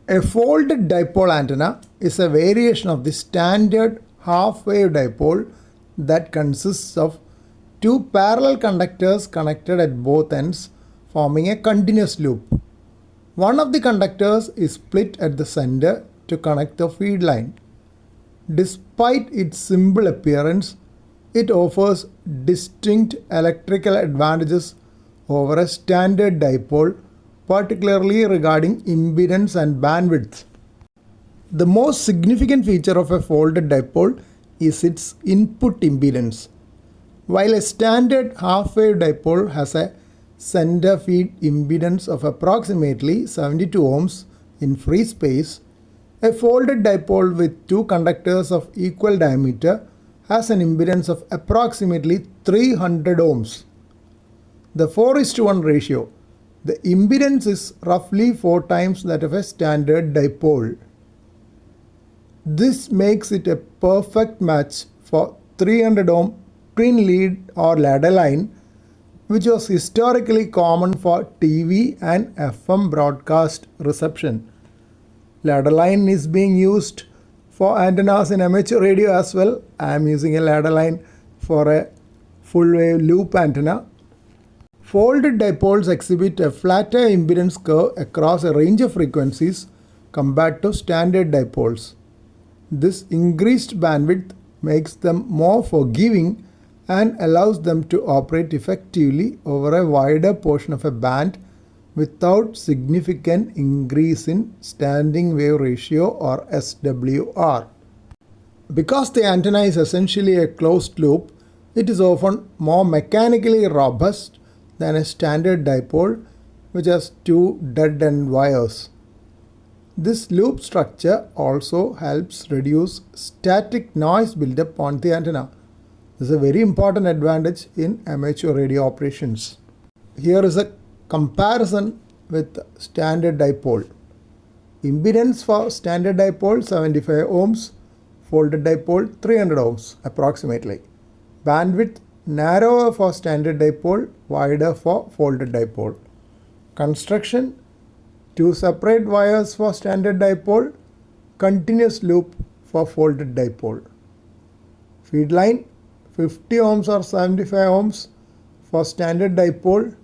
A folded dipole antenna is a variation of the standard half-wave dipole that consists of two parallel conductors connected at both ends, forming a continuous loop. One of the conductors is split at the center to connect the feed line. Despite its simple appearance, it offers distinct electrical advantages over a standard dipole, particularly regarding impedance and bandwidth. The most significant feature of a folded dipole is its input impedance. While a standard half-wave dipole has a center feed impedance of approximately 72 ohms in free space, a folded dipole with two conductors of equal diameter has an impedance of approximately 300 ohms. The 4:1 ratio. The impedance is roughly 4 times that of a standard dipole. This makes it a perfect match for 300 ohm twin lead or ladder line, which was historically common for TV and FM broadcast reception. Ladder line is being used for antennas in amateur radio as well. I am using a ladder line for a full wave loop antenna. Folded dipoles exhibit a flatter impedance curve across a range of frequencies compared to standard dipoles. This increased bandwidth makes them more forgiving and allows them to operate effectively over a wider portion of a band without significant increase in standing wave ratio or SWR. Because the antenna is essentially a closed loop, it is often more mechanically robust than a standard dipole which has two dead-end wires. This loop structure also helps reduce static noise buildup on the antenna. This is a very important advantage in amateur radio operations. Here is a comparison with standard dipole. Impedance for standard dipole 75 ohms, folded dipole 300 ohms approximately. Bandwidth narrower for standard dipole, wider for folded dipole. Construction: two separate wires for standard dipole, continuous loop for folded dipole. Feed line: 50 ohms or 75 ohms for standard dipole,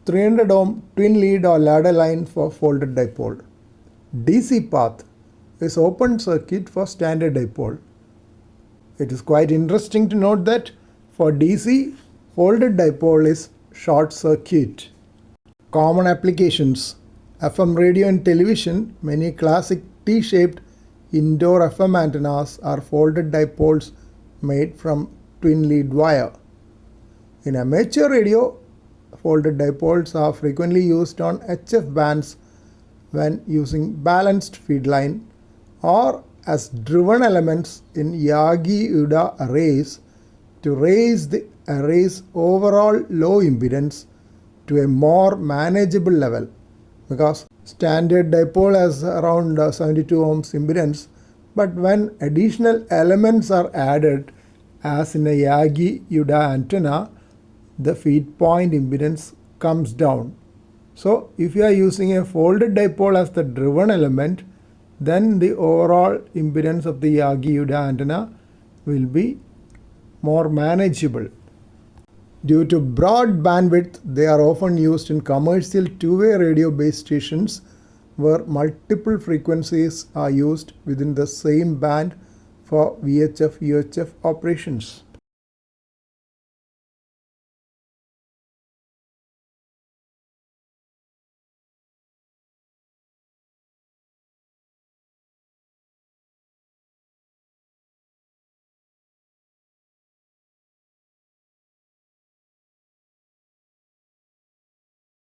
300 ohm twin lead or ladder line for folded dipole. DC path is open circuit for standard dipole. It is quite interesting to note that for DC, folded dipole is short circuit. Common applications: FM radio and television. Many classic T-shaped indoor FM antennas are folded dipoles made from twin lead wire. In amateur radio, folded dipoles are frequently used on HF bands when using balanced feed line or as driven elements in Yagi-Uda arrays to raise the array's overall low impedance to a more manageable level, because standard dipole has around 72 ohms impedance, but when additional elements are added, as in a Yagi-Uda antenna, the feed point impedance comes down. So if you are using a folded dipole as the driven element, then the overall impedance of the Yagi-Uda antenna will be more manageable. Due to broad bandwidth, they are often used in commercial two-way radio base stations where multiple frequencies are used within the same band for VHF-UHF operations.